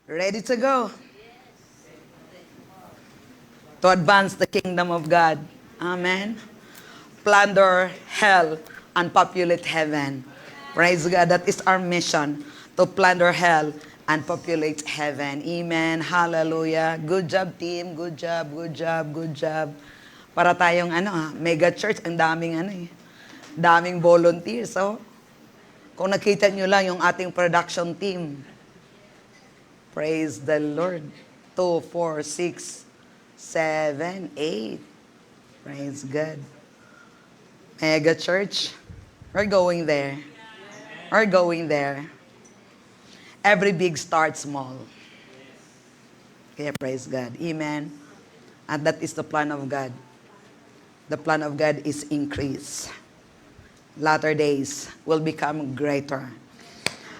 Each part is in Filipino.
Ready to go to advance the kingdom of God. Amen. Plunder hell and populate heaven. Praise God. That is our mission, to plunder hell and populate heaven. Amen. Hallelujah. Good job, team. Good job, good job, good job. Para tayong mega church, ang daming daming volunteers. So, kung nakita nyo lang yung ating production team, praise the Lord. 2, 4, 6, 7, 8. Praise God. Mega church. We're going there. We're going there. Every big starts small. Kaya praise God. Amen. And that is the plan of God. The plan of God is increase. Latter days will become greater.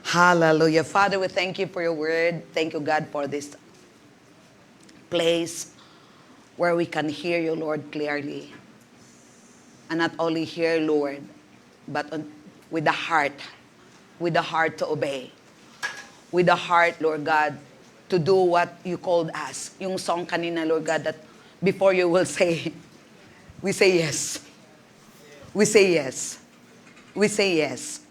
Hallelujah. Father, we thank you for your word. Thank you, God, for this place where we can hear you, Lord, clearly. And not only hear, Lord, but with the heart to obey. With the heart, Lord God, to do what you called us. Yung song kanina, Lord God, that before you will say, we say yes. We say yes. We say yes.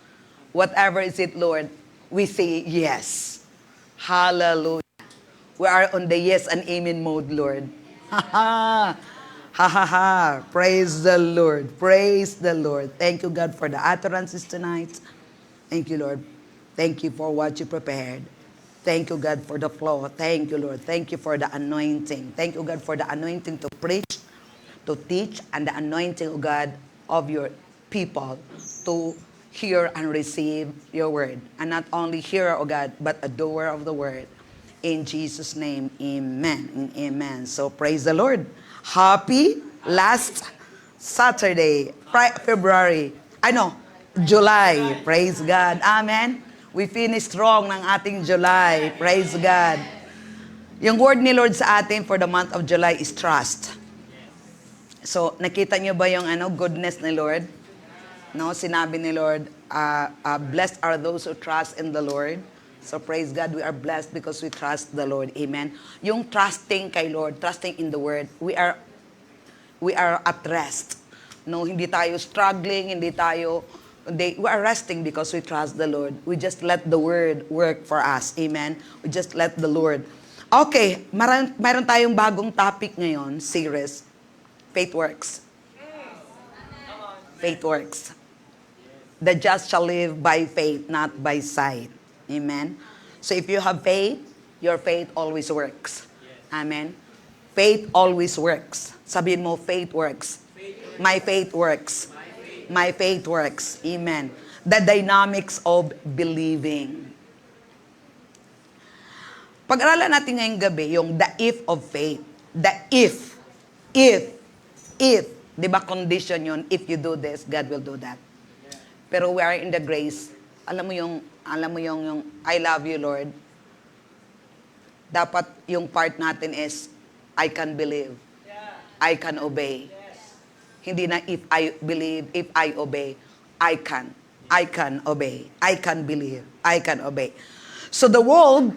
Whatever is it, Lord, we say yes. Hallelujah. We are on the yes and amen mode, Lord. Ha ha. Ha ha ha. Praise the Lord. Praise the Lord. Thank you, God, for the utterances tonight. Thank you, Lord. Thank you for what you prepared. Thank you, God, for the flow. Thank you, Lord. Thank you for the anointing. Thank you, God, for the anointing to preach, to teach, and the anointing, oh God, of your people to hear and receive your word. And not only hearer, oh God, but a doer of the word. In Jesus' name, amen and amen. So praise the Lord. Happy last Saturday, February. July. Praise God. Amen. We finished strong ng ating July. Praise God. Yung word ni Lord sa atin for the month of July is trust. So, nakita nyo ba yung goodness ni Lord? No, sinabi ni Lord, blessed are those who trust in the Lord. So praise God, we are blessed because we trust the Lord. Amen. Yung trusting kay Lord, trusting in the word, we are at rest. No, hindi tayo struggling, we are resting because we trust the Lord. We just let the word work for us. Amen. We just let the Lord. Okay, mayroon tayong bagong topic ngayon, series. Faith works. Faith works. The just shall live by faith, not by sight. Amen. So if you have faith, your faith always works. Amen. Faith always works. Sabihin mo, faith works. My faith works. My faith works. Amen. The dynamics of believing. Pag-aralan natin ngayong gabi, yung the if of faith. The if. Di ba condition yun? If you do this, God will do that. Pero we are in the grace. Alam mo yung I love you, Lord. Dapat yung part natin is, I can believe. I can obey. Hindi na if I believe, if I obey. I can obey. I can believe. I can obey. So the world,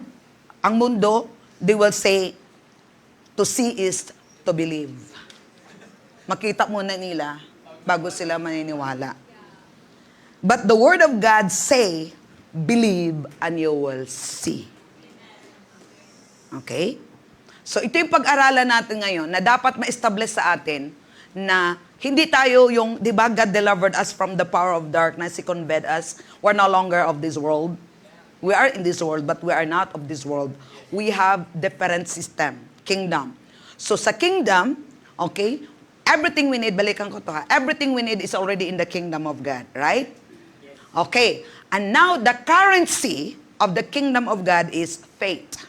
ang mundo, they will say, to see is to believe. Makita muna nila bago sila maniniwala. But the word of God say, believe and you will see. Okay? So ito yung pag-aralan natin ngayon na dapat ma-establish sa atin na hindi tayo yung, di ba, God delivered us from the power of darkness. He conveyed us. We're no longer of this world. We are in this world, but we are not of this world. We have different system, kingdom. So sa kingdom, okay, everything we need, balikan ko to ha, everything we need is already in the kingdom of God, right? Okay, and now the currency of the kingdom of God is faith.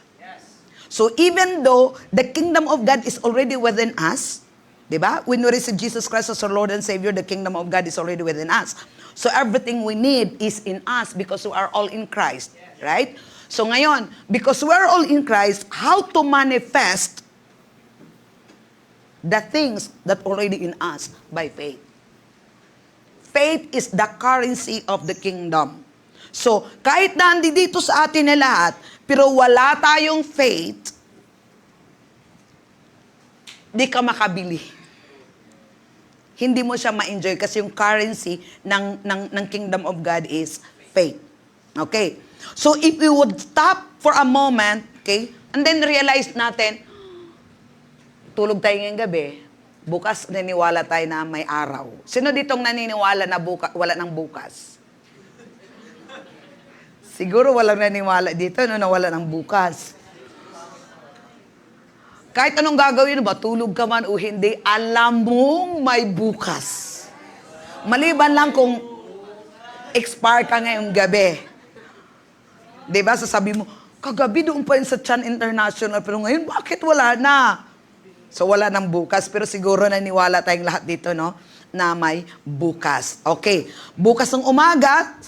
So even though the kingdom of God is already within us, diba? When we receive Jesus Christ as our Lord and Savior, the kingdom of God is already within us. So everything we need is in us because we are all in Christ, right? So ngayon, because we are all in Christ, how to manifest the things that already in us by faith? Faith is the currency of the kingdom. So, kahit na dito sa atin na lahat, Pero wala tayong faith, di ka makabili. Hindi mo siya ma-enjoy kasi yung currency ng kingdom of God is faith. Okay? So if we would stop for a moment, okay, and then realize natin, tulog tayo ngayong gabi, bukas naniniwala tayo na may araw. Sino ditong naniniwala na wala ng bukas? Siguro walang naniniwala dito na wala ng bukas. Kahit anong gagawin ba, tulog ka man o hindi, alam mong may bukas. Maliban lang kung expire ka ngayong gabi. Diba? Sasabi mo, kagabi doon pa yun sa Chan International, pero ngayon, bakit wala na? So, wala ng bukas, pero siguro naniwala tayong lahat dito, no? Na may bukas. Okay. Bukas ng umaga,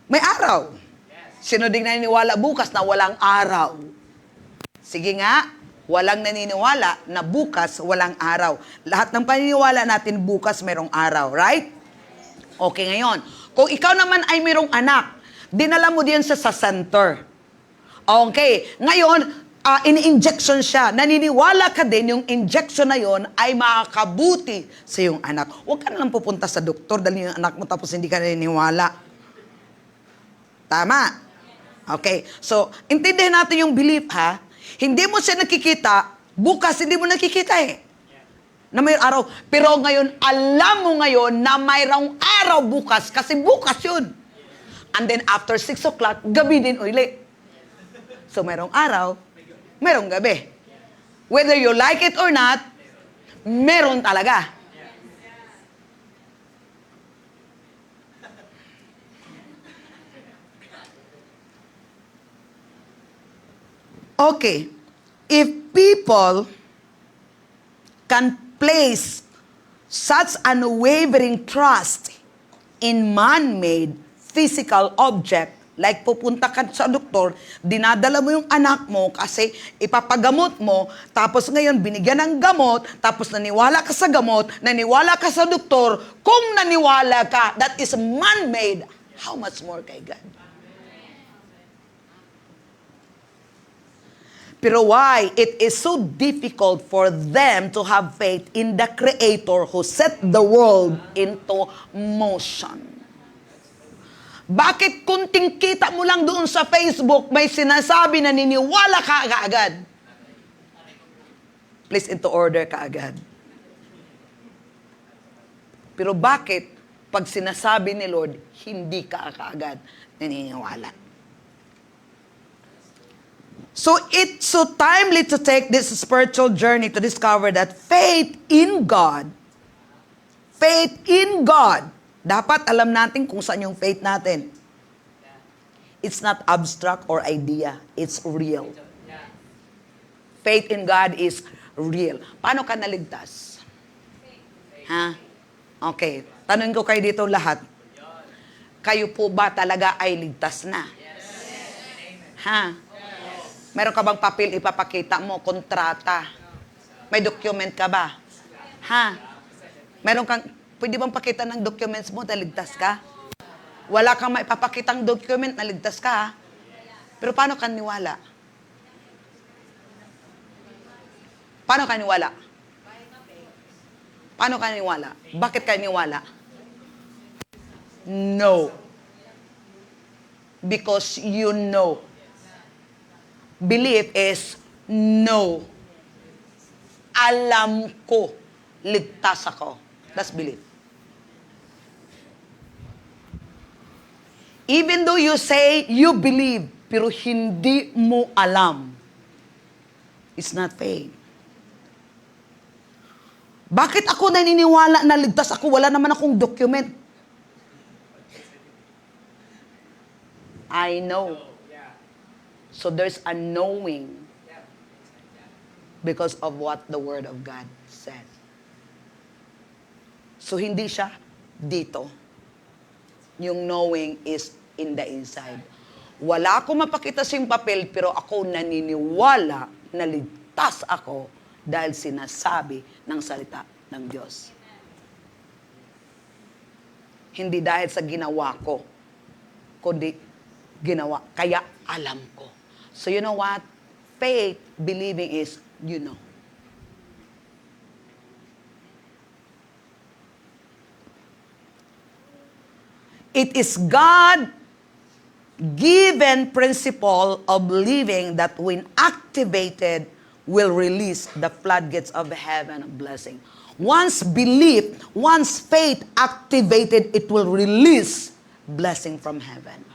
may araw. Sino din naniniwala bukas na walang araw? Sige nga, walang naniniwala na bukas walang araw. Lahat ng paniniwala natin bukas mayroong araw, right? Okay, ngayon. Kung ikaw naman ay mayroong anak, dinala mo din sa center. Okay, ngayon, ini-injection siya. Naniniwala ka din yung injection na yon ay makakabuti sa iyong anak. Huwag ka nalang pupunta sa doktor dahil yung anak mo tapos hindi ka naniniwala. Tama? Okay, so, intindihin natin yung belief, ha? Hindi mo siya nakikita, bukas hindi mo nakikita eh. Na may araw. Pero ngayon, alam mo ngayon na mayroong araw bukas kasi bukas yun. And then after 6 o'clock, gabi din uli. So mayroong araw, mayroong gabi. Whether you like it or not, meron talaga. Okay, if people can place such unwavering trust in man-made physical object, like pupunta ka sa doktor, dinadala mo yung anak mo kasi ipapagamot mo, tapos ngayon binigyan ng gamot, tapos naniwala ka sa gamot, naniwala ka sa doktor, kung naniwala ka, that is man-made, how much more kay God? Pero why it is so difficult for them to have faith in the Creator who set the world into motion? Bakit kunting kita mo lang doon sa Facebook, may sinasabi na niniwala ka agad? Please into order ka agad. Pero bakit pag sinasabi ni Lord, hindi ka kaagad naniniwala? So it's so timely to take this spiritual journey to discover that faith in God, dapat alam natin kung saan yung faith natin. It's not abstract or idea, it's real. Faith in God is real. Paano ka naligtas? Ha? Okay, tanong ko kayo dito lahat. Kayo po ba talaga ay ligtas na? Ha? Meron ka bang papel ipapakita mo, kontrata? May document ka ba? Ha? Meron kang, pwede bang pakita ng documents mo, naligtas ka? Wala kang maipapakitang document, naligtas ka, ha? Pero paano ka niwala? Paano ka niwala? Paano ka niwala? Bakit ka niwala? No. Because you know. Belief is no. Alam ko, ligtas ako. That's belief. Even though you say you believe, pero hindi mo alam, it's not faith. Bakit ako naniniwala na ligtas ako? Wala naman akong document. I know. So there's a knowing because of what the Word of God said. So hindi siya dito. Yung knowing is in the inside. Wala akong mapakita sa yung papel, pero ako naniniwala na ligtas ako dahil sinasabi ng salita ng Diyos. Hindi dahil sa ginawa ko, kundi ginawa. Kaya alam ko. So you know what? Faith, believing is, you know. It is God-given principle of living that when activated, will release the floodgates of heaven of blessing. Once belief, once faith activated, it will release blessing from heaven.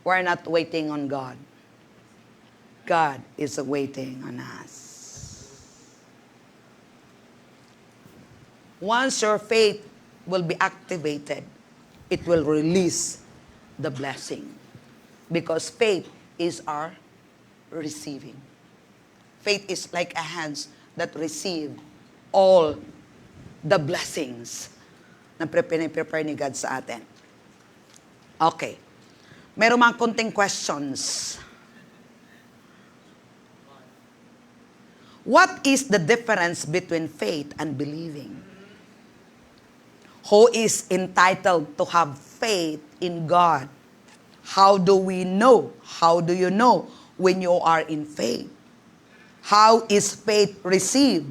We're not waiting on God. God is waiting on us. Once your faith will be activated, it will release the blessing. Because faith is our receiving. Faith is like a hands that receive all the blessings na prepare ni God sa atin. Okay. Meron mga konting questions. What is the difference between faith and believing? Who is entitled to have faith in God? How do we know? How do you know when you are in faith? How is faith received?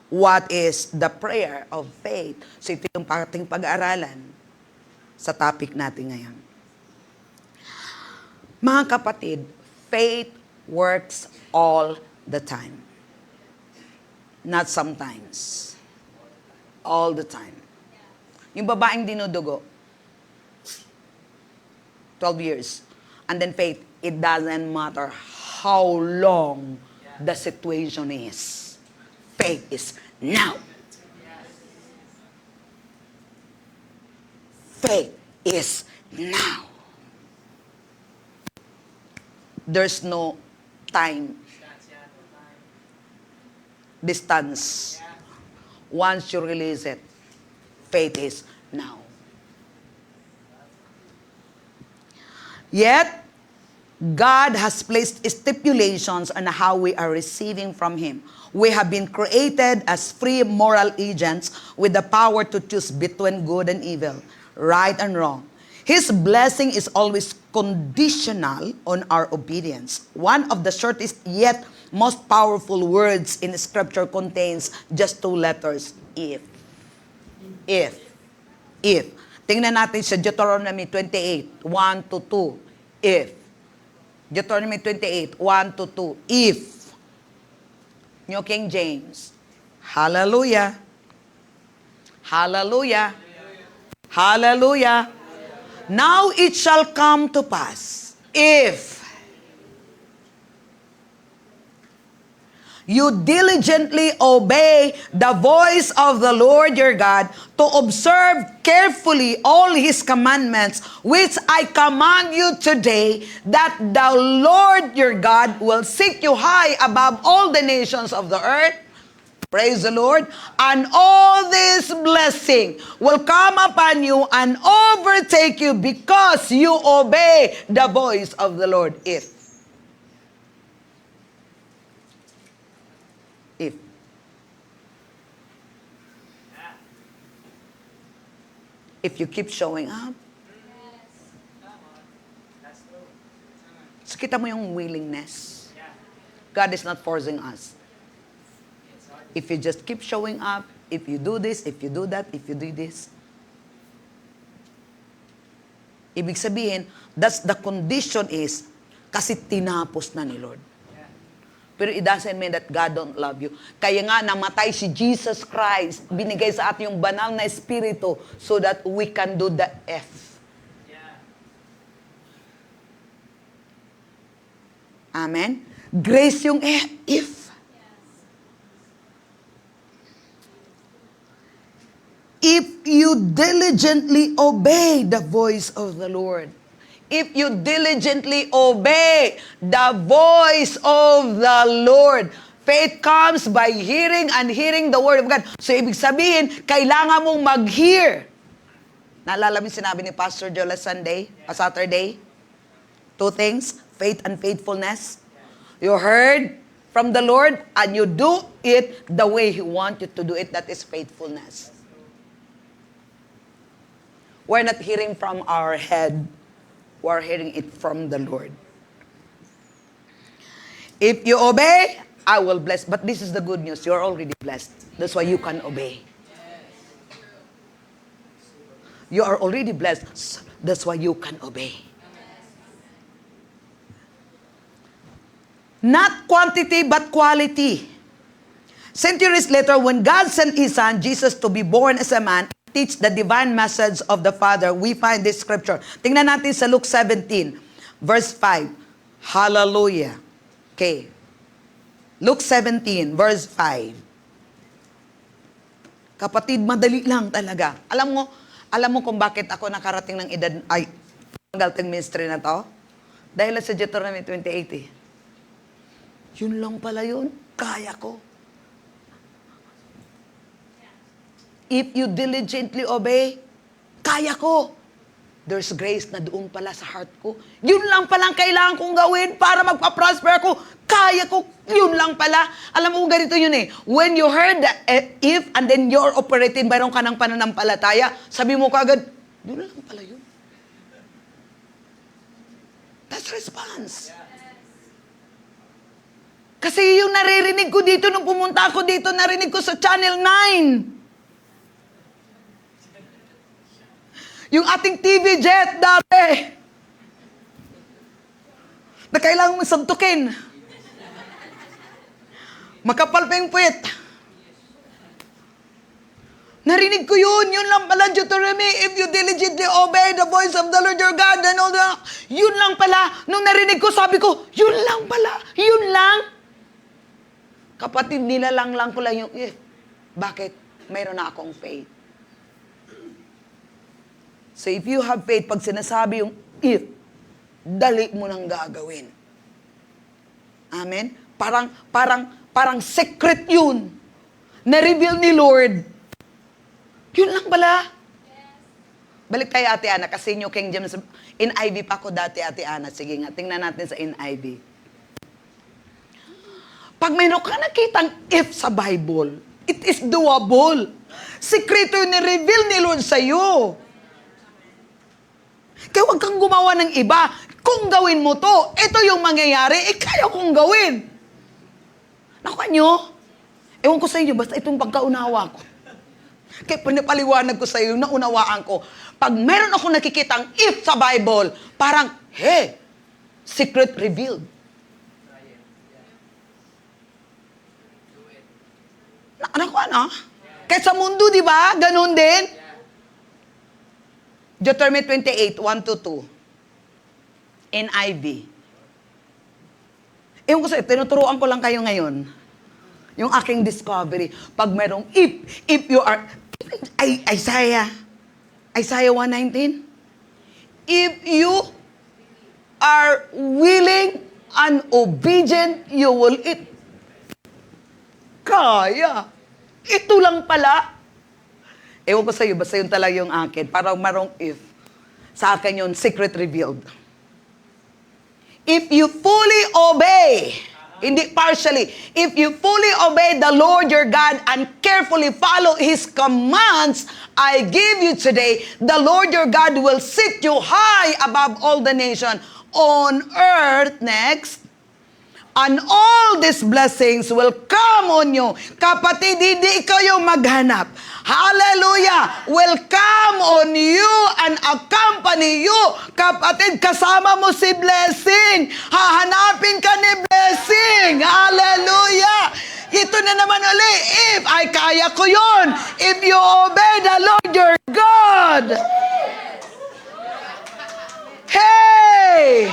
What is the prayer of faith? So ito yung ating pag-aaralan sa topic natin ngayon. Mga kapatid, faith works all the time. Not sometimes. All the time. Yung babaeng dinudugo, 12 years. And then faith, it doesn't matter how long the situation is. Faith is now. Faith is now. There's no time, distance. Once you release it, faith is now. Yet, God has placed stipulations on how we are receiving from Him. We have been created as free moral agents with the power to choose between good and evil, right and wrong. His blessing is always conditional on our obedience. One of the shortest yet most powerful words in Scripture contains just 2 letters, if. If. If. Tingnan natin sa Deuteronomy 28, 1 to 2. If. Deuteronomy 28, 1 to 2. If. New King James. Hallelujah. Hallelujah. Hallelujah. Now it shall come to pass, if you diligently obey the voice of the Lord your God to observe carefully all His commandments, which I command you today, that the Lord your God will set you high above all the nations of the earth. Praise the Lord. And all this blessing will come upon you and overtake you because you obey the voice of the Lord. If. If you keep showing up. So kita mo yung willingness. God is not forcing us. If you just keep showing up, if you do this, if you do that, if you do this. Ibig sabihin, that's the condition is, kasi tinapos na ni Lord. Pero it doesn't mean that God don't love you. Kaya nga, namatay si Jesus Christ, binigay sa atin yung banal na Espiritu so that we can do the F. Amen? Grace yung if. If you diligently obey the voice of the Lord. If you diligently obey the voice of the Lord. Faith comes by hearing and hearing the Word of God. So, ibig sabihin, kailangan mong mag-hear. Naalala mo sinabi ni Pastor Joel Saturday? 2 things, faith and faithfulness. You heard from the Lord and you do it the way He wants you to do it. That is faithfulness. We're not hearing from our head. who are hearing it from the Lord. If you obey, I will bless. But this is the good news. You're already blessed. That's why you can obey. You are already blessed. That's why you can obey. Not quantity, but quality. Centuries later, when God sent His Son, Jesus, to be born as a man, teach the divine message of the Father, we find this scripture. Tingnan natin sa Luke 17, verse 5. Hallelujah. Okay. Luke 17, verse 5. Kapatid, madali lang talaga. Alam mo kung bakit ako nakarating ng edad, adult ministry na to? Dahil sa Deuteronomy 28. Yun lang pala yun. Kaya ko. If you diligently obey, kaya ko. There's grace na doon pala sa heart ko. Yun lang palang kailangan kong gawin para magpa-prosper ko. Kaya ko. Yun lang pala. Alam mo, ganito yun eh. When you heard the if and then you're operating, mayroon ka ng pananampalataya, sabi mo kagad, yun lang pala yun. That's response. Kasi yung naririnig ko dito nung pumunta ako dito, narinig ko sa Channel 9. Yung ating TV jet dati. Na kailangan mo santukin. Makapal pa yung puwet. Narinig ko yun. Yun lang pala, Deuteronomy. If you diligently obey the voice of the Lord your God and all that. Yun lang pala. Nung narinig ko, sabi ko, yun lang pala. Yun lang. Kapatid, nilalang ko lang yung if. Bakit? Mayroon na akong faith. So if you have faith, pag sinasabi yung if, dali mo nang gagawin. Amen? Parang secret yun. Na-reveal ni Lord. Yun lang pala. Balik tayo, Ate Ana, kasi New King James, NIV pa ako dati, Ate Ana. Sige nga, tingnan natin sa NIV. Pag mayroon ka nakitang if sa Bible, it is doable. Sikreto yun ni-reveal ni Lord sa'yo. Kaya huwag kang gumawa ng iba. Kung gawin mo to, ito yung mangyayari, kaya kong gawin. Nakuha nyo? Ewan ko sa inyo, basta itong pagkaunawa ko. Kaya pinapaliwanag ko sa iyo, naunawaan ko. Pag meron ako nakikitang if sa Bible, parang, hey, secret revealed. Nakuha na? Kahit sa mundo, di ba? Ganun din. Deuteronomy 28, 1-2. NIV. Ewan ko sa'yo, tinuturuan ko lang kayo ngayon. Yung aking discovery. Pag merong if you are, Isaiah 1:19. If you are willing and obedient, you will eat. Kaya. Ito lang pala. Ewan ko sa'yo, basta yun talaga yung akin. Parang marong if. Sa akin yun, secret revealed. If you fully obey, hindi partially, if you fully obey the Lord your God and carefully follow His commands I give you today, the Lord your God will set you high above all the nation on earth. Next. And all these blessings will come on you. Kapatid, hindi ikaw yung maghanap. Hallelujah! Will come on you and accompany you. Kapatid, kasama mo si blessing. Hahanapin ka ni blessing. Hallelujah! Ito na naman uli. If, ay kaya ko yun. If you obey the Lord your God. Hey!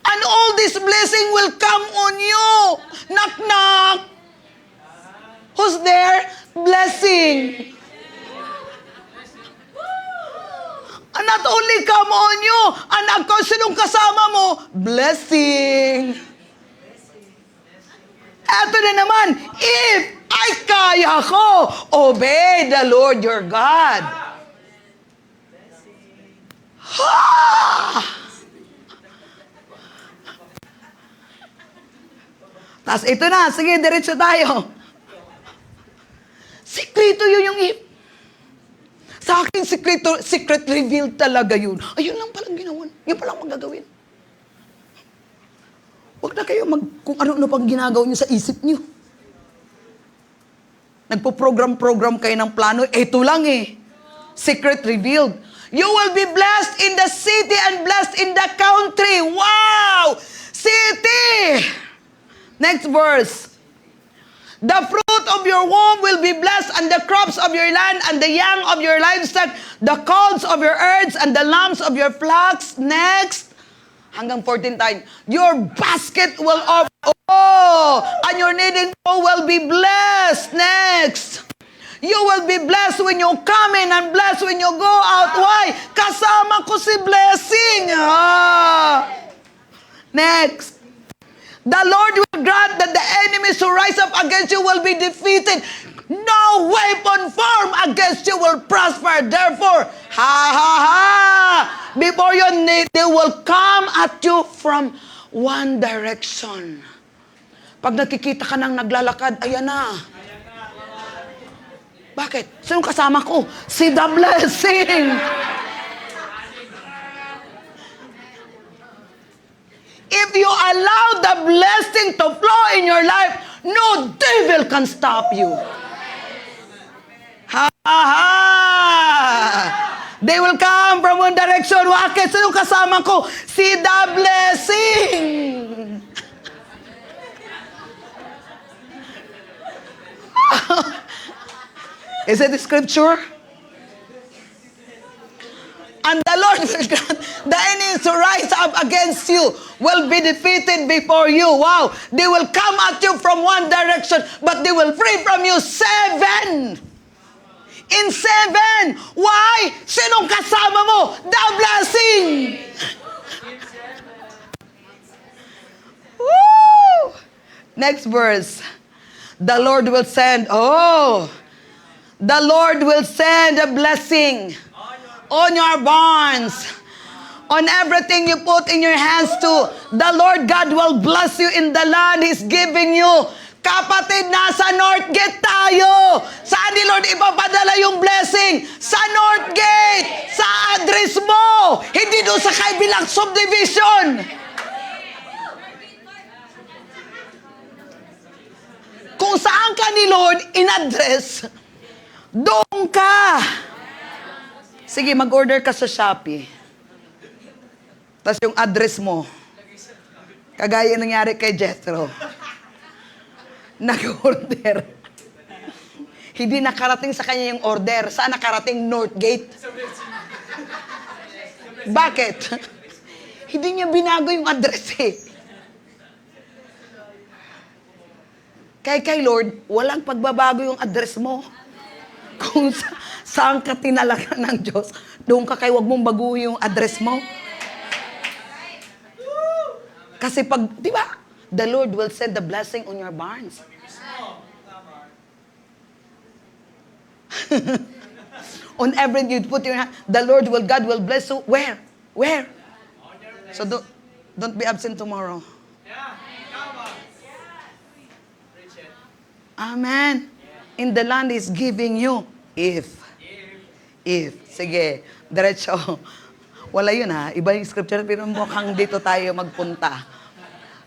And all this blessing will come on you. Knock, knock. Who's there? Blessing. And not only come on you, and sinong kasama mo? Blessing. Eto na naman, if ay kaya ko, obey the Lord your God. Ha! Tapos ito na, sige, diretso tayo. Sikrito yun yung if. Sa secret revealed talaga yun. Ayun lang palang ginawan. Yun palang magagawin. Huwag na kayo kung ano-ano pang ginagawa nyo sa isip nyo. Nagpo-program kayo ng plano. Ito lang eh. Secret revealed. You will be blessed in the city and blessed in the country. Wow! City! Next verse. The fruit of your womb will be blessed, and the crops of your land, and the young of your livestock, the calves of your herds, and the lambs of your flocks. Next. Hanggang 14 times. Your basket will and your kneading bowl will be blessed. Next. You will be blessed when you come in and blessed when you go out. Why? Kasama ko si blessing. Next. The Lord will grant that the enemies who rise up against you will be defeated. No weapon formed against you will prosper. Therefore, before you need, they will come at you from one direction. Pag nakikita ka ng naglalakad, ayan na. Bakit? Sino kasama ko? Si The Blessing. If you allow the blessing to flow in your life, no devil can stop you. They will come from one direction. Bakit? Sino kasama ko? Si The Blessing. Is it the scripture? And the Lord will grant the enemies who rise up against you will be defeated before you. Wow! They will come at you from one direction, but they will flee from you 7. In 7. Why? Sinong kasama mo? The Blessing! Woo! Next verse. The Lord will send, the Lord will send a blessing on your barns, on everything you put in your hands to. The Lord God will bless you in the land He's giving you. Kapatid, nasa North Gate tayo. Saan ni Lord ipapadala yung blessing? Sa North Gate, sa address mo, hindi doon sa kabilang subdivision. Kung saan ka ni Lord in-address, doon ka. Sige, mag-order ka sa Shopee. Tapos yung address mo, kagaya nangyari kay Jethro, nag-order. Hindi nakarating sa kanya yung order. Saan nakarating? North Gate. Bakit? Hindi niya binago yung address eh. Kay Lord, walang pagbabago yung address mo. Kung saan ka tinalaga ng Diyos, doon ka kay wag mong baguhin yung address mo. Kasi pag, di ba, the Lord will send the blessing on your barns. On everything you put your hand, the Lord God will bless you. Where? Where? So don't be absent tomorrow. Amen. In the land is giving you. If. Sige, diretso. Wala yun ha. Iba yung scripture, pero mukhang dito tayo magpunta.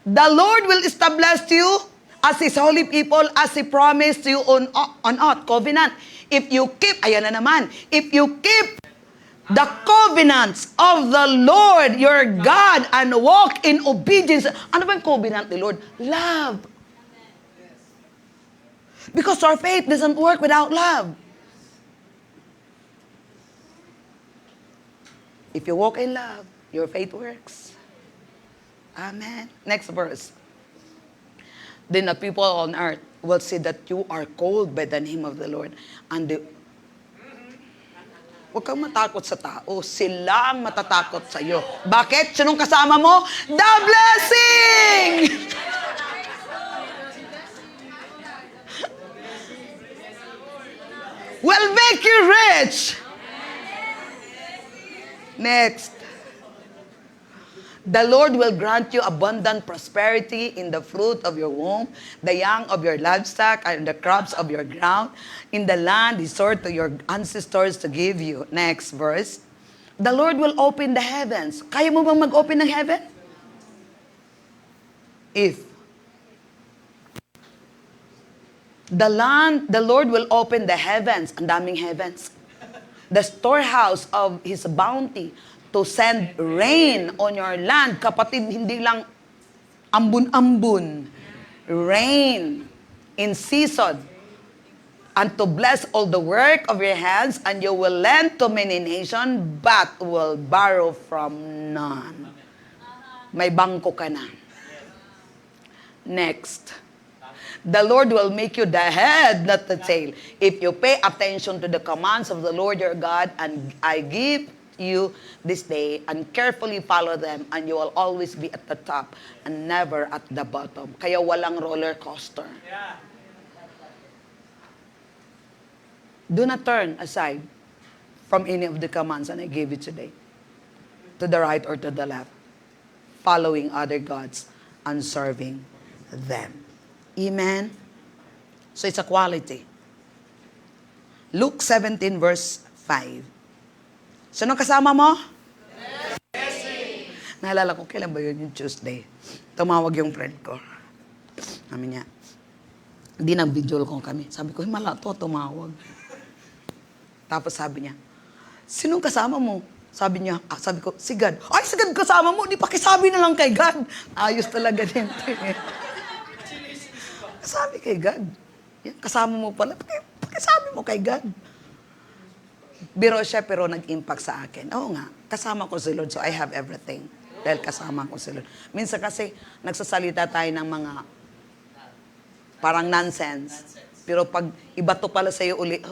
The Lord will establish you as His holy people, as He promised you on oath, covenant. If you keep, ayan na naman, if you keep the covenants of the Lord your God and walk in obedience. Ano ba yung covenant ni Lord? Love. Because our faith doesn't work without love. If you walk in love, your faith works. Amen. Next verse. Then the people on earth will see that you are called by the name of the Lord. And huwag kang matakot sa tao. Sila ang matatakot sa iyo. Bakit? Sinong kasama mo? The blessing! Will make you rich. Next. The Lord will grant you abundant prosperity in the fruit of your womb, the young of your livestock, and the crops of your ground, in the land He swore to your ancestors to give you. Next verse. The Lord will open the heavens. Kaya mo bang mag-open ng heaven? If the Lord will open the heavens, ang daming heavens, the storehouse of His bounty, to send rain on your land. Kapatid, hindi lang ambun-ambun. Rain in season. And to bless all the work of your hands, and you will lend to many nations, but will borrow from none. May bangko ka na. Next. The Lord will make you the head, not the tail. If you pay attention to the commands of the Lord your God, and I give you this day, and carefully follow them, and you will always be at the top and never at the bottom. Kaya walang roller coaster. Do not turn aside from any of the commands that I gave you today, to the right or to the left, following other gods and serving them. Amen? So it's a quality. Luke 17 verse 5. Sino kasama mo? Blessing. Naalala ko, kailan ba yun yung Tuesday? Tumawag yung friend ko. Sabi niya, hindi nag-video ko kami. Sabi ko, himala to, tumawag. Tapos sabi niya, sinong kasama mo? Sabi niya, sabi ko, si God. Ay, si God kasama mo, di pakisabi na lang kay God. Ayos talaga din. Sabi kay God. Yan, kasama mo pala, pakisabi mo kay God. Biro siya pero nag-impact sa akin. Oo nga, kasama ko si Lord, so I have everything. Dahil kasama ko si Lord. Minsan kasi, nagsasalita tayo ng mga parang nonsense. Pero pag iba to pala sa'yo uli,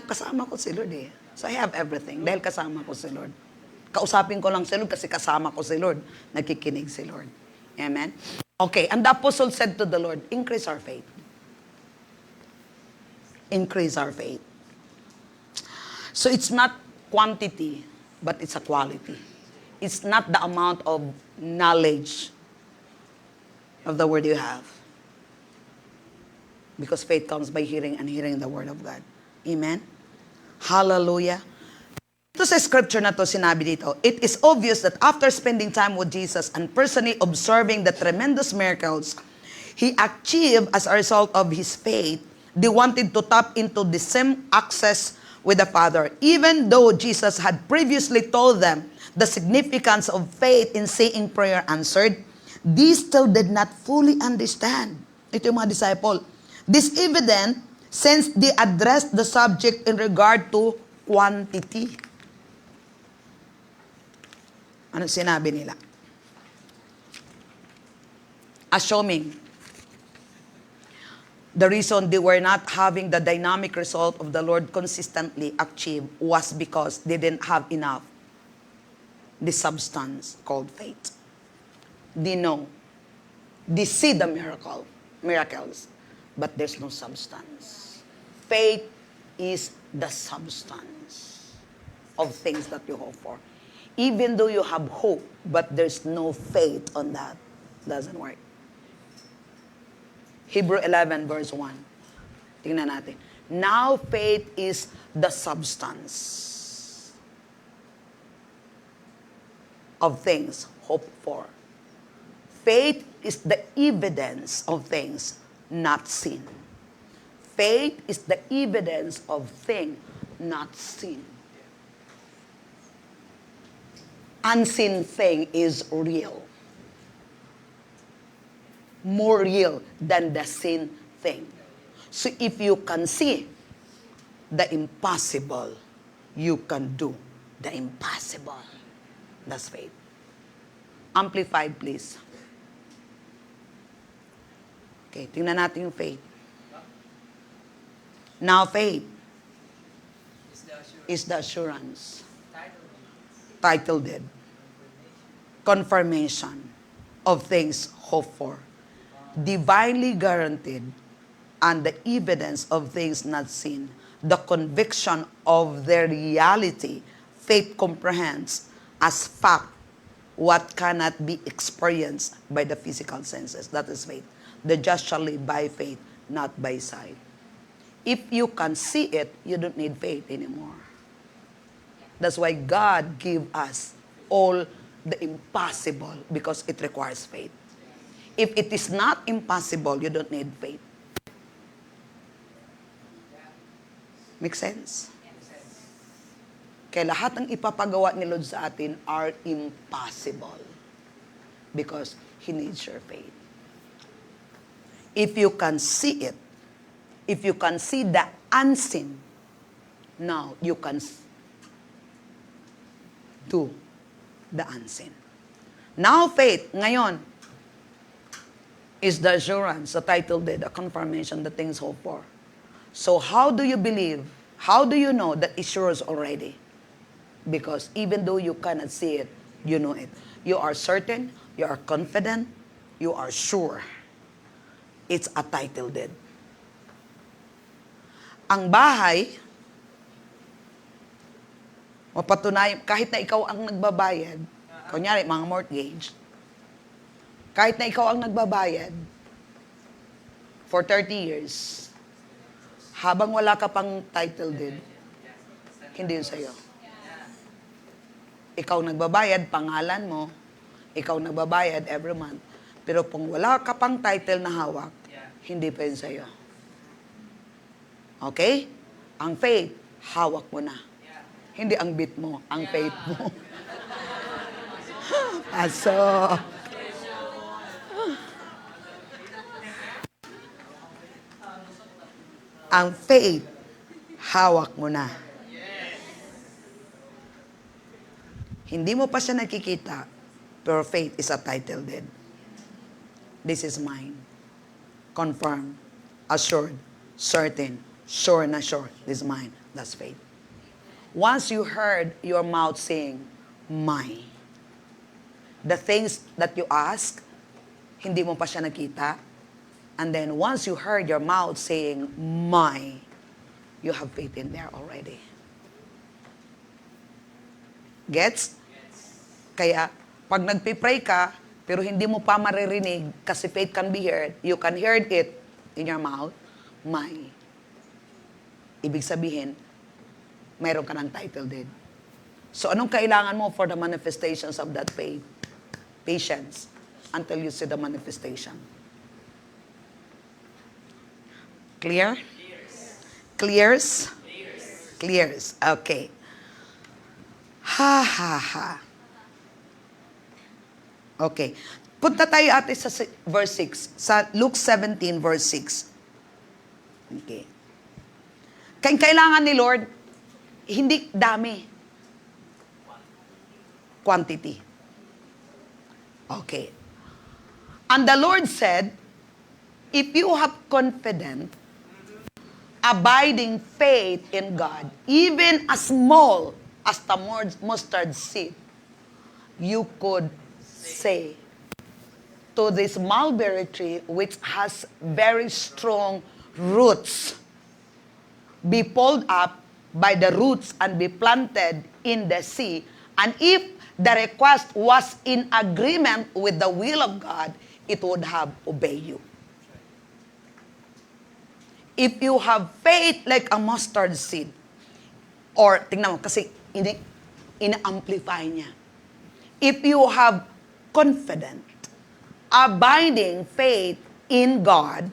kasama ko si Lord eh. So I have everything dahil kasama ko si Lord. Kausapin ko lang si Lord kasi kasama ko si Lord. Nagkikinig si Lord. Amen? Okay, and the apostle said to the Lord, increase our faith. Increase our faith. So it's not quantity, but it's a quality. It's not the amount of knowledge of the word you have. Because faith comes by hearing, and hearing the word of God. Amen? Hallelujah. Ito sa scripture na to, sinabi dito, it is obvious that after spending time with Jesus and personally observing the tremendous miracles He achieved as a result of His faith, they wanted to tap into the same access with the Father. Even though Jesus had previously told them the significance of faith in seeing prayer answered, these still did not fully understand. Ito yung mga disciple. This evident since they addressed the subject in regard to quantity. Ano sinabi nila? Assuming the reason they were not having the dynamic result of the Lord consistently achieved was because they didn't have enough the substance called faith. They know. They see the miracles, but there's no substance. Faith is the substance of things that you hope for. Even though you have hope, but there's no faith on that, doesn't work. Hebrew 11 verse 1. Tingnan natin. Now faith is the substance of things hoped for. Faith is the evidence of things not seen. Faith is the evidence of things not seen. Unseen thing is real. More real than the seen thing. So if you can see the impossible, you can do the impossible. That's faith. Amplified, please. Okay, tingnan natin yung faith. Now faith is the assurance. Title deed. Confirmation of things hoped for. Divinely guaranteed, and the evidence of things not seen, the conviction of their reality. Faith comprehends as fact what cannot be experienced by the physical senses. That is faith. The just shall live by faith, not by sight. If you can see it, you don't need faith anymore. That's why God gave us all the impossible, because it requires faith. If it is not impossible, you don't need faith. Make sense? Kaya lahat ng ipapagawa ni Lord sa atin are impossible because He needs your faith. If you can see it, if you can see the unseen, now you can do the unseen. Now faith, ngayon, is the assurance, the title did, a confirmation, the things hoped for. So how do you believe? How do you know that it's yours already? Because even though you cannot see it, you know it. You are certain, you are confident, you are sure. It's a title deed. Ang bahay, mapatunay, kahit na ikaw ang nagbabayad, kunyari mga mortgage, kahit na ikaw ang nagbabayad for 30 years, habang wala ka pang title deed, hindi yun sa'yo. Ikaw nagbabayad, pangalan mo, ikaw nagbabayad every month. Pero kung wala ka pang title na hawak, hindi pa yun sa'yo. Okay? Ang faith, hawak mo na. Hindi ang bit mo, ang faith mo. Aso. Ang faith, hawak mo na. Hindi mo pa siya nakikita, pero faith is a title deed. This is mine. Confirmed, assured, certain, sure na sure. This is mine. That's faith. Once you heard your mouth saying, mine, the things that you ask, hindi mo pa siya nakita, and then once you heard your mouth saying, mine, you have faith in there already. Gets? Kaya, pag nagpipray ka, pero hindi mo pa maririnig, kasi faith can be heard, you can hear it in your mouth, may. Ibig sabihin, mayroon ka ng title deed. So, anong kailangan mo for the manifestations of that faith? Patience, until you see the manifestation. Clear? Clears? Clears. Okay. Ha, ha, ha. Okay. Punta tayo ate sa verse 6. Sa Luke 17, verse 6. Okay. Kailangan ni Lord, hindi dami. Quantity. Okay. And the Lord said, if you have confident, abiding faith in God, even as small as the mustard seed, you could say to this mulberry tree, which has very strong roots, be pulled up by the roots and be planted in the sea. And if the request was in agreement with the will of God, it would have obeyed you. If you have faith like a mustard seed, or, tingnan mo, kasi ina-amplify niya. If you have confident, abiding faith in God,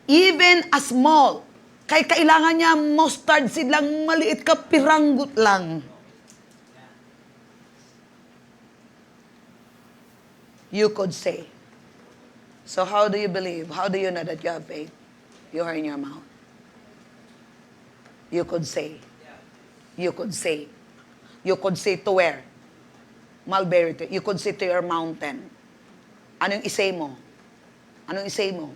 even a small, kailangan niya mustard seed lang, maliit ka, piranggot lang. You could say. So how do you believe? How do you know that you have faith? You are in your mouth. You could say. You could say. You could say to where? Mulberry tree. You could say to your mountain. Anong isay mo? Anong isay mo?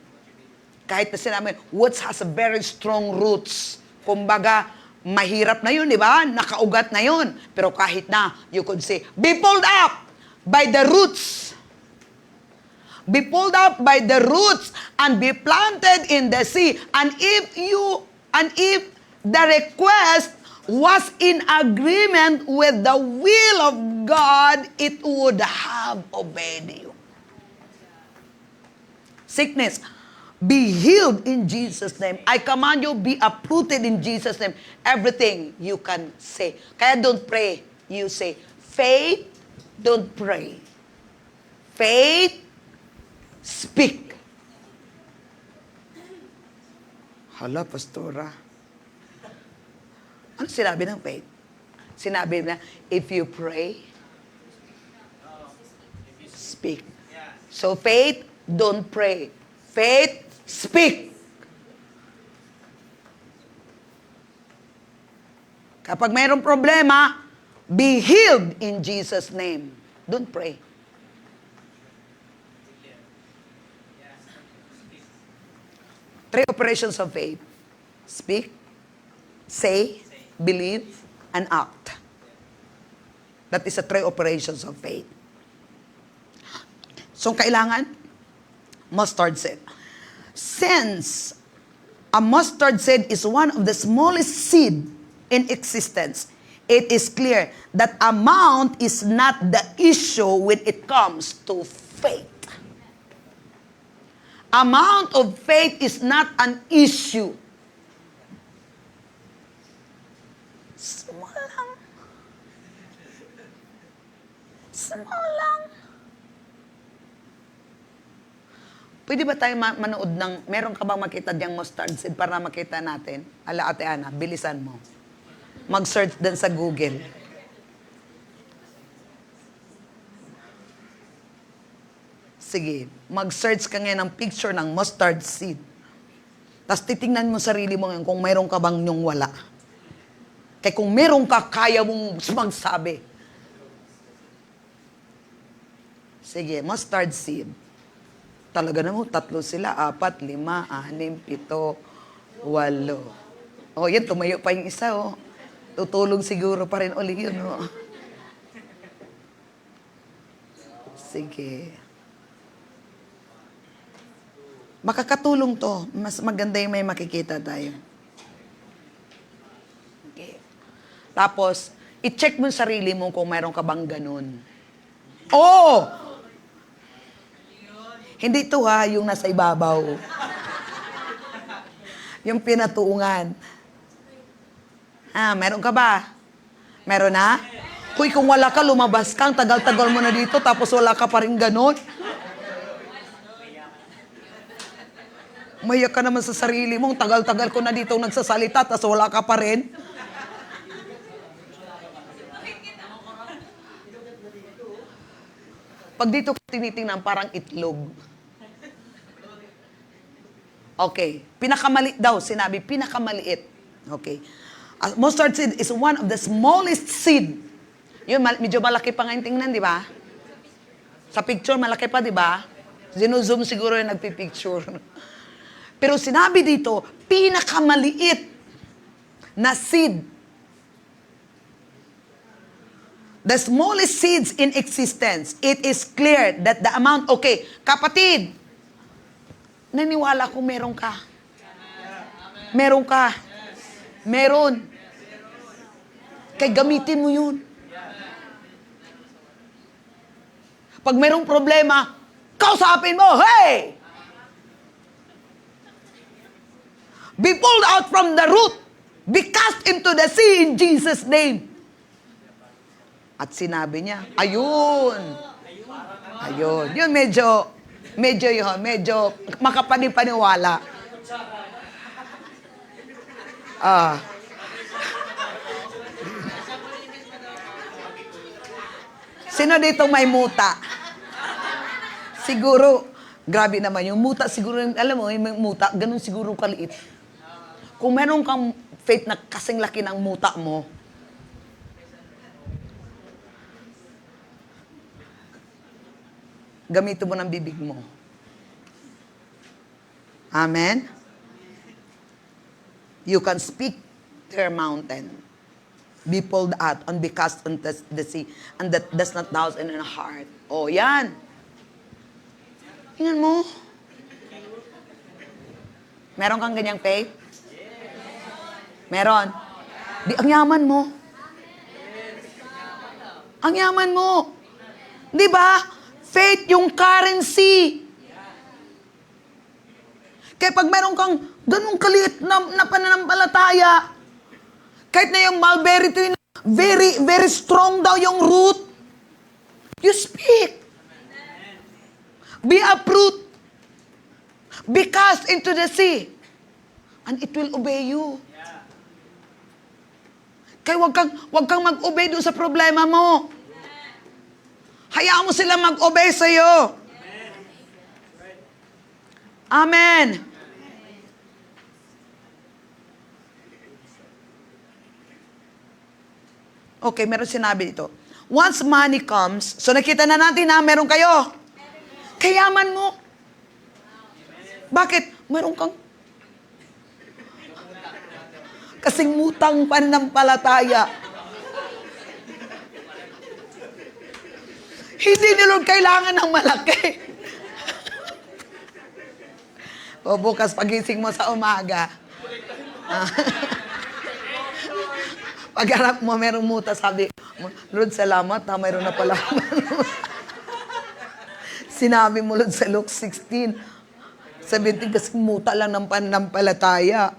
Kahit na sinabi, woods has a very strong roots. Kumbaga, mahirap na yun, di ba? Nakaugat na yun. Pero kahit na, you could say, be pulled up by the roots. Be pulled up by the roots and be planted in the sea. And if the request was in agreement with the will of God, it would have obeyed you. Sickness, be healed in Jesus' name. I command you, be uprooted in Jesus' name. Everything you can say. Kaya don't pray. You say, faith, don't pray. Faith, speak. Hala, pastora. Ano sinabi ng faith? Sinabi na, if you pray, speak. So faith, don't pray. Faith, speak. Kapag mayroong problema, be healed in Jesus' name. Don't pray. Three operations of faith. Speak, say, believe, and act. That is the three operations of faith. So, kailangan, mustard seed. Since a mustard seed is one of the smallest seed in existence, it is clear that amount is not the issue when it comes to faith. Amount of faith is not an issue. Small lang. Small lang. Pwede ba tayo manood ng, meron ka bang makita diyang mustard seed para makita natin? Ala, Ate Ana, bilisan mo. Mag-search din sa Google. Sige, mag-search ka ngayon ng picture ng mustard seed. Tapos titingnan mo sarili mo ngayon kung meron ka bang yung wala. Kaya kung meron ka, kaya mong magsabi. Sige, mustard seed. Talaga naman, 3 sila, 4, 5, 6, 7, 8. Oh, yan, tumayo pa yung isa, oh. Tutulong siguro pa rin uli yun, oh. Sige. Makakatulong to. Mas maganda yung may makikita tayo. Okay. Tapos, i-check mo yung sarili mo kung mayroon ka bang ganun. Oh! Hindi ito ha, yung nasa ibabaw. Yung pinatuungan. Meron ka ba? Meron na? Kuy, kung wala ka, lumabas ka. Ang tagal-tagal mo na dito, tapos wala ka pa rin ganon. Mayak ka naman sa sarili mo. Ang tagal-tagal ko na dito nagsasalita, tapos wala ka pa rin. Pag dito ko tinitingnan, parang itlog. Okay. Pinakamaliit daw. Sinabi, pinakamaliit. Okay. Mustard seed is one of the smallest seed. Yun, medyo malaki pa nga yung tingnan, di ba? Sa picture, malaki pa, di ba? Zino-zoom siguro yung nagpipicture. Pero sinabi dito, pinakamaliit na seed. The smallest seeds in existence. It is clear that the amount, okay, kapatid, naniwala ko meron ka. Meron ka. Meron. Kaya gamitin mo yun. Pag merong problema, kausapin mo, hey! Be pulled out from the root. Be cast into the sea in Jesus' name. At sinabi niya, ayun. Ayun. Yun medyo makapanipaniwala. Sino dito may muta? Siguro, grabe naman, yung muta siguro, alam mo, yung muta, ganun siguro kaliit. Kung meron kang faith na kasing laki ng muta mo, gamitin mo ng bibig mo. Amen? You can speak to your mountain. Be pulled out and be cast into the sea. And that does not doubt in your heart. Oh, yan. Tingnan mo. Meron kang ganyang faith? Meron. Di, ang yaman mo. Ang yaman mo. Di ba? Faith yung currency. Kaya pag meron kang ganun kaliit na pananampalataya, kahit na yung mulberry tree, very, very strong daw yung root, you speak. Be uproot. Be cast into the sea. And it will obey you. Kaya wag kang mag-obey doon sa problema mo. Hayaan mo sila mag-obey sa'yo. Amen. Okay, meron sinabi dito. Once money comes, so nakita na natin na meron kayo. Kayaman mo. Bakit? Meron kang kasing mutang pananampalataya. Hindi ni Lord kailangan ng malaki. O bukas pagising mo sa umaga. Pagharap mo, merong muta, sabi, Lord, salamat, mayroon na pala. Sinabi mo, Lord, sa Luke 16, 17, kasi muta lang ng pananampalataya.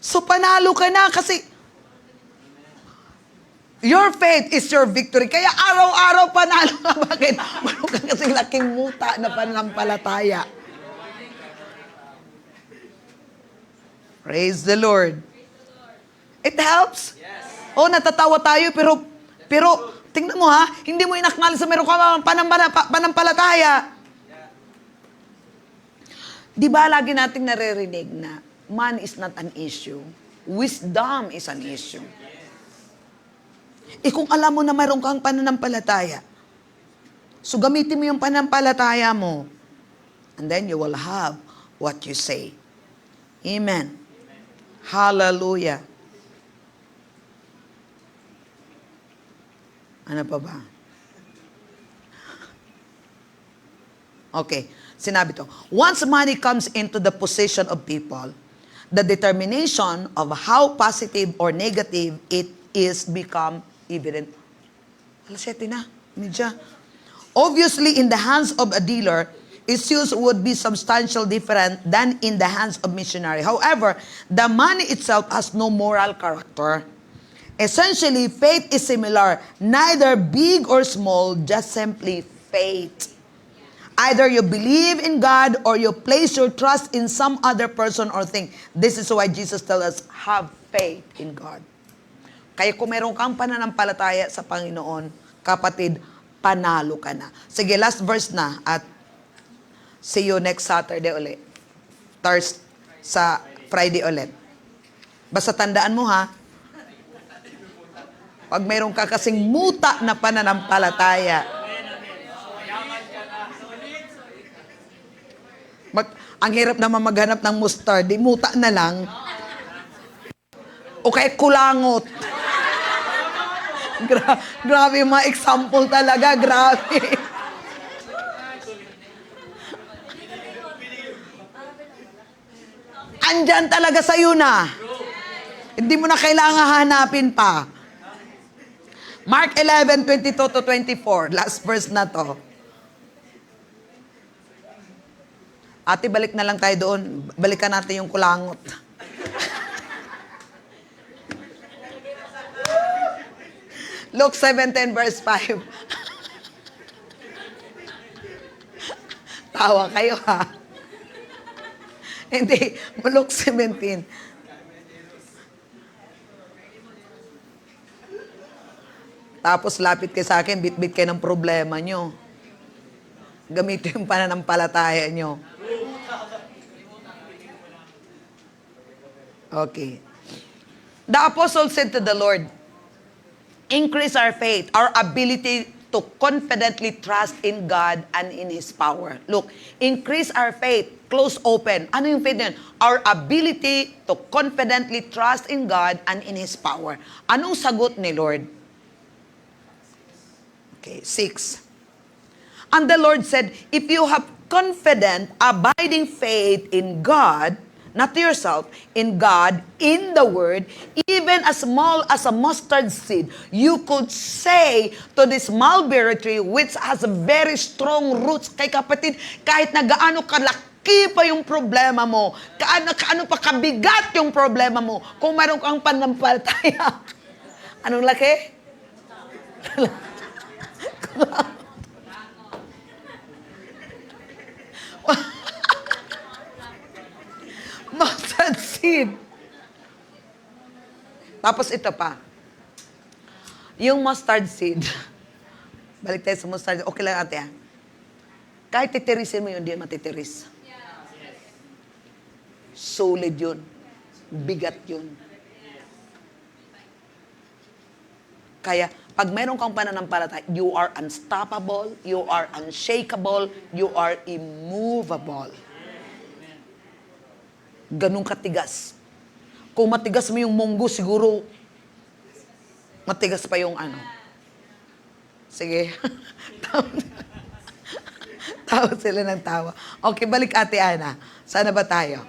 So, panalo ka na kasi your faith is your victory. Kaya araw-araw panalo ka. Bakit? Meron ka kasing laking muta na pananampalataya. Praise the Lord. It helps. Oh, natatawa tayo, pero tingnan mo ha, hindi mo inaknali sa meron ka panampalataya. Di ba lagi nating naririnig na man is not an issue. Wisdom is an issue. Kung alam mo na mayroon kang pananampalataya, so gamitin mo yung pananampalataya mo, and then you will have what you say. Amen. Hallelujah. Ano pa ba? Okay. Sinabi to. Once money comes into the possession of people, the determination of how positive or negative it is become evident. Alas 7 na. Medya. Obviously, in the hands of a dealer, its use would be substantially different than in the hands of missionary. However, the money itself has no moral character. Essentially, faith is similar, neither big or small, just simply faith. Either you believe in God or you place your trust in some other person or thing. This is why Jesus tells us, have faith in God. Kaya kung meron kang pananampalataya sa Panginoon, kapatid, panalo ka na. Sige, last verse na at see you next Saturday ulit. Sa Friday ulit. Basta tandaan mo ha, pag mayroon ka kasing muta na pananampalataya, ang hirap naman maghanap ng mustard, di muta na lang. O kaya kulangot. Grabe yung mga example talaga, grabe. Andyan talaga sa'yo na. Hindi mo na kailangan hanapin pa. Mark 11:22-24. Last verse na to. Ate, balik na lang tayo doon. Balikan natin yung kulangot. Luke 17 verse 5. Tawa kayo ha. Hindi, Luke 17. Tapos lapit kayo sa akin, bit-bit kayo ng problema nyo. Gamitin yung pananampalataya nyo. Okay. The apostle said to the Lord, increase our faith, our ability to confidently trust in God and in His power. Look, increase our faith, close open. Ano yung faith niyan? Our ability to confidently trust in God and in His power. Anong sagot ni Lord? Okay, 6. And the Lord said, if you have confident, abiding faith in God, not to yourself, in God, in the Word, even as small as a mustard seed, you could say to this mulberry tree, which has very strong roots, kay kapatid, kahit na gaano kalaki pa yung problema mo, kaano pa kabigat yung problema mo, kung mayroon kang pananampalataya, anong laki? Mustard seed. Tapos ito pa. Yung mustard seed. Balik tayo sa mustard seed. Okay lang ate ha. Kahit titirisin mo yun, hindi matitiris. Solid yun. Bigat yun. Kaya, pag meron kang pananampalataya, you are unstoppable, you are unshakable, you are immovable. Ganun katigas. Kung matigas mo yung munggo, siguro, matigas pa yung ano. Sige. Tawa sila ng tawa. Okay, balik ate Ana. Sana ba tayo?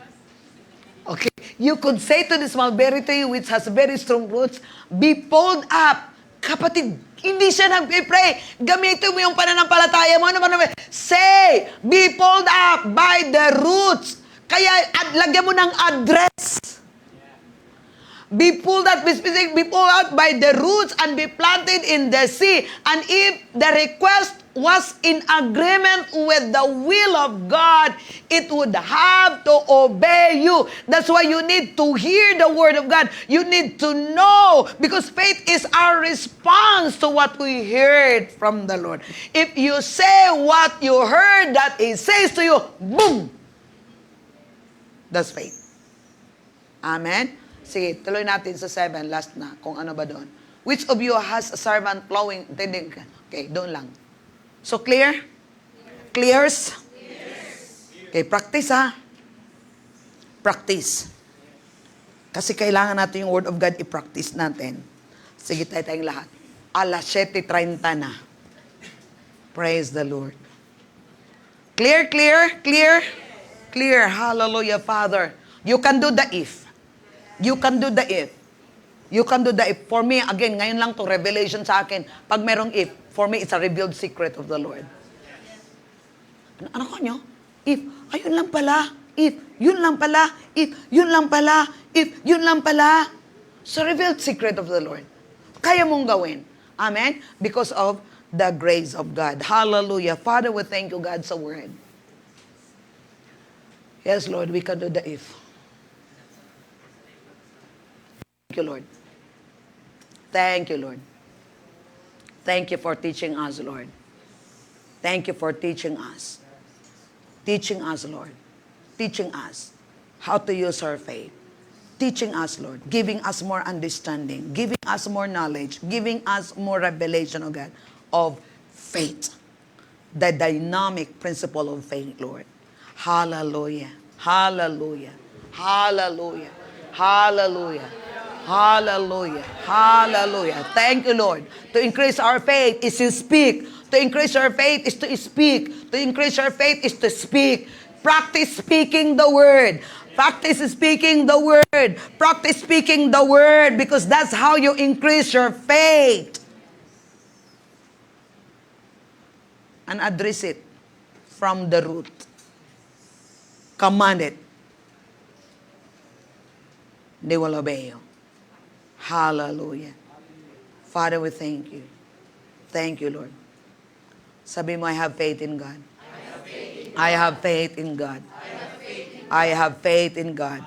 Okay. You could say to this mulberry tree which has very strong roots, be pulled up. Kapatid, hindi siya nag-pray. Gamitin mo yung pananampalataya mo. Ano ba naman? Say, be pulled up by the roots. Kaya lagyan mo ng address. Be pulled out, be specific, be pulled out by the roots and be planted in the sea. And if the request was in agreement with the will of God, it would have to obey you. That's why you need to hear the word of God. You need to know, because faith is our response to what we heard from the Lord. If you say what you heard that He says to you, boom! That's faith. Amen? Sige, tuloy natin sa 7, last na, kung ano ba doon. Which of you has a servant plowing? Okay, doon lang. So, clear? Clears? Okay, practice ha. Practice. Kasi kailangan natin yung Word of God, i-practice natin. Sige, tayong lahat. Alas 7:30 na. Praise the Lord. Clear, clear, clear? Clear. Hallelujah, Father. You can do the if. You can do the if. You can do the if. For me, again, ngayon lang to revelation sa akin. Pag merong if, for me, it's a revealed secret of the Lord. Ano ko nyo? If. Ayun lang pala. If. Yun lang pala. If. Yun lang pala. If. Yun lang pala. It's a revealed secret of the Lord. Kaya mong gawin. Amen? Because of the grace of God. Hallelujah. Father, we thank you, God, sa word. Yes, Lord, we can do the if. Thank you, Lord. Thank you, Lord. Thank you for teaching us, Lord. Thank you for teaching us. Teaching us, Lord. Teaching us how to use our faith. Teaching us, Lord. Giving us more understanding. Giving us more knowledge. Giving us more revelation, oh God, of faith. The dynamic principle of faith, Lord. Hallelujah. Hallelujah. Hallelujah. Hallelujah. Hallelujah. Hallelujah. Thank you, Lord. To increase our faith is to speak. To increase our faith is to speak. To increase our faith is to speak. Practice speaking the word. Practice speaking the word. Practice speaking the word, because that's how you increase your faith. And address it from the root. Command it. They will obey you. Hallelujah. Father, we thank you. Thank you, Lord. Sabi mo, I have faith in God. I have faith in God. I have faith in God.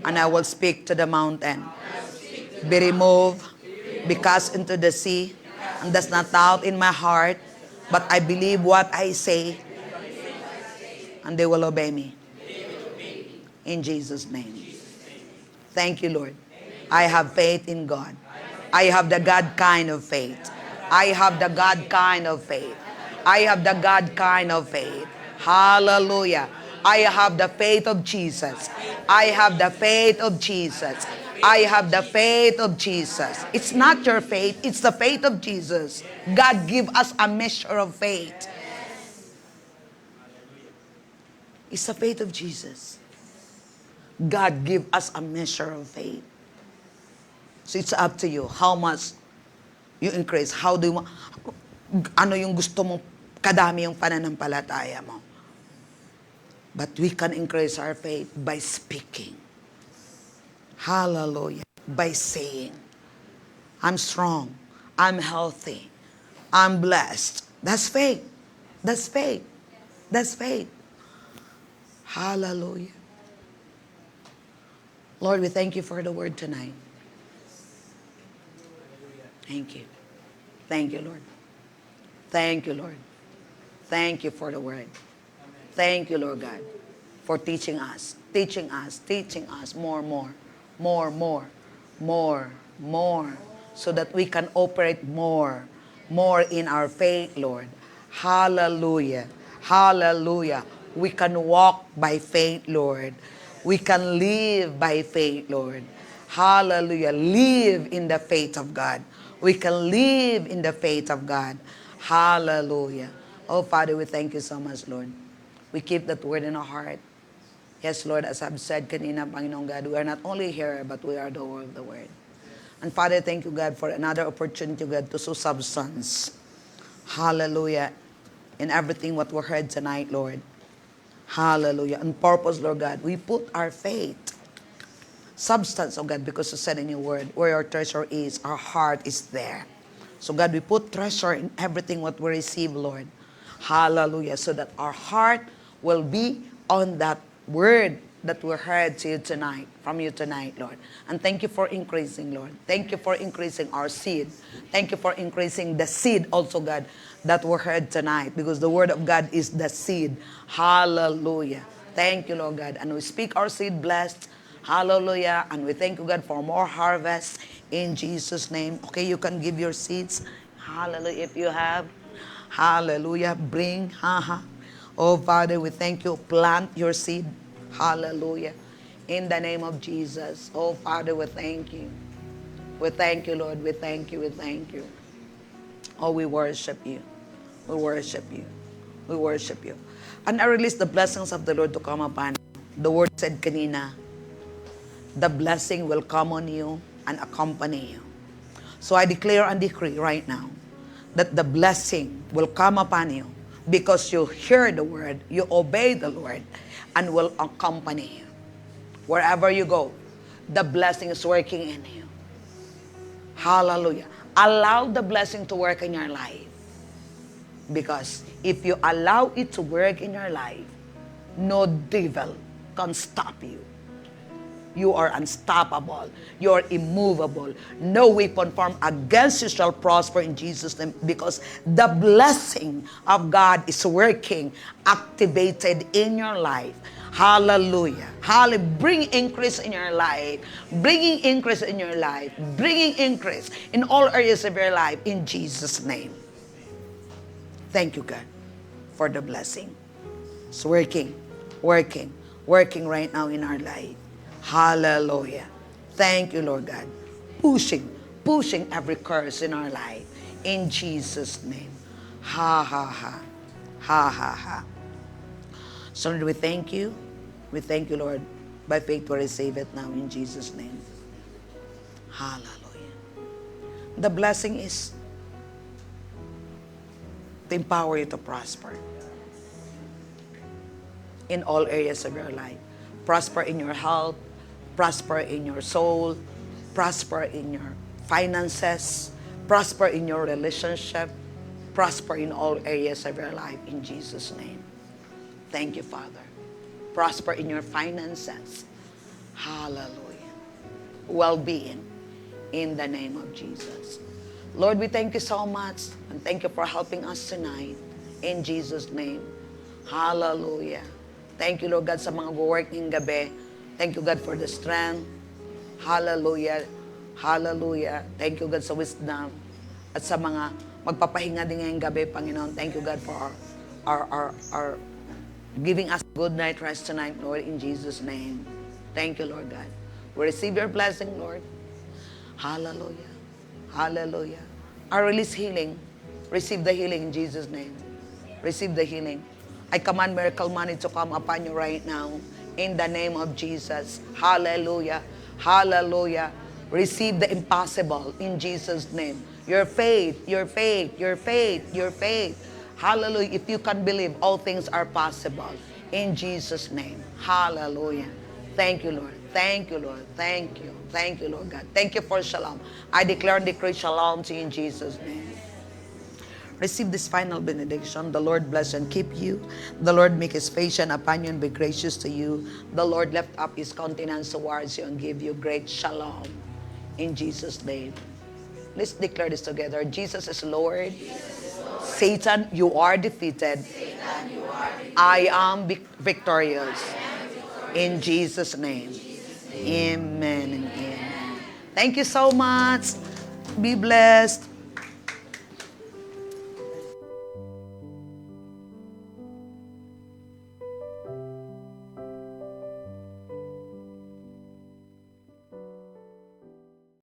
And I will speak to the mountain. Be removed, be cast into the sea. And there's not doubt in my heart, but I believe what I say. And they will obey me. In Jesus' name. Thank you, Lord. I have faith in God. I have the God kind of faith. I have the God kind of faith. I have the God kind of faith. Hallelujah. I have the faith of Jesus. I have the faith of Jesus. I have the faith of Jesus. It's not your faith, it's the faith of Jesus. God give us a measure of faith. It's the faith of Jesus. God give us a measure of faith. So it's up to you how much you increase. How do you, ano yung gusto mong kadami yung pananampalataya mo. But we can increase our faith by speaking. Hallelujah. By saying, I'm strong, I'm healthy, I'm blessed. That's faith. That's faith. That's faith. Hallelujah. Lord, we thank you for the word tonight. Thank you. Thank you, Lord. Thank you, Lord. Thank you for the word. Thank you, Lord God, for teaching us more, so that we can operate more in our faith, Lord. Hallelujah. Hallelujah. We can walk by faith, Lord. We can live by faith, Lord. Hallelujah. Live in the faith of God. We can live in the faith of God. Hallelujah. Oh, Father, we thank you so much, Lord. We keep that word in our heart. Yes, Lord, as I've said kanina, Panginoon God, we are not only here, but we are the word of the word. And Father, thank you, God, for another opportunity, God, to sow substance. Hallelujah. In everything what we heard tonight, Lord. Hallelujah. On purpose, Lord God, we put our faith, substance, oh God, because you said in your word, where your treasure is, our heart is there. So God, we put treasure in everything what we receive, Lord. Hallelujah. So that our heart will be on that word that we heard to you tonight, from you tonight, Lord. And thank you for increasing, Lord. Thank you for increasing our seed. Thank you for increasing the seed also, God, that we heard tonight, because the word of God is the seed. Hallelujah. Thank you, Lord God. And we speak our seed blessed. Hallelujah. And we thank you, God, for more harvest in Jesus' name. Okay, you can give your seeds. Hallelujah. If you have. Hallelujah. Bring. Oh, Father, we thank you. Plant your seed. Hallelujah. In the name of Jesus. Oh, Father, we thank you. We thank you, Lord. We thank you. We thank you. Oh, we worship you. We worship you. We worship you. And I release the blessings of the Lord to come upon you. The word said kanina, the blessing will come on you and accompany you. So I declare and decree right now that the blessing will come upon you because you hear the word, you obey the Lord, and will accompany you. Wherever you go, the blessing is working in you. Hallelujah. Allow the blessing to work in your life. Because if you allow it to work in your life, no devil can stop you. You are unstoppable. You are immovable. No weapon formed against you shall prosper in Jesus' name, because the blessing of God is working, activated in your life. Hallelujah. Hallelujah. Bring increase in your life. Bringing increase in your life. Bringing increase in all areas of your life in Jesus' name. Thank you, God, for the blessing. It's working right now in our life. Hallelujah. Thank you, Lord God. Pushing every curse in our life. In Jesus' name. Ha, ha, ha. Ha, ha, ha. So Lord, we thank you. We thank you, Lord. By faith we receive it now in Jesus' name. Hallelujah. The blessing is to empower you to prosper in all areas of your life. Prosper in your health, prosper in your soul, prosper in your finances, prosper in your relationship, prosper in all areas of your life in Jesus' name. Thank you, Father. Prosper in your finances. Hallelujah. Well-being in the name of Jesus. Lord, we thank you so much, and thank you for helping us tonight in Jesus' name. Hallelujah. Thank you, Lord God, sa mga work ng gabi. Thank you, God, for the strength. Hallelujah. Hallelujah. Thank you, God, sa wisdom. At sa mga magpapahinga din ngayong gabi, Panginoon. Thank you, God, for our giving us good night rest tonight, Lord, in Jesus' name. Thank you, Lord God. We receive your blessing, Lord. Hallelujah. Hallelujah. I release healing. Receive the healing in Jesus' name. Receive the healing. I command miracle money to come upon you right now In the name of Jesus. Hallelujah. Hallelujah. Receive the impossible in Jesus' name. Your faith, your faith, your faith, your faith. Hallelujah. If you can believe, all things are possible. In Jesus' name. Hallelujah. Thank you, Lord. Thank you, Lord. Thank you. Thank you, Lord God. Thank you for shalom. I declare and decree shalom to you in Jesus' name. Receive this final benediction. The Lord bless and keep you. The Lord make his face shine upon you and be gracious to you. The Lord lift up his countenance towards you and give you great shalom. In Jesus' name. Let's declare this together. Jesus is Lord. Satan, you are defeated. I am victorious. In Jesus' name. Amen and amen. Thank you so much. Be blessed.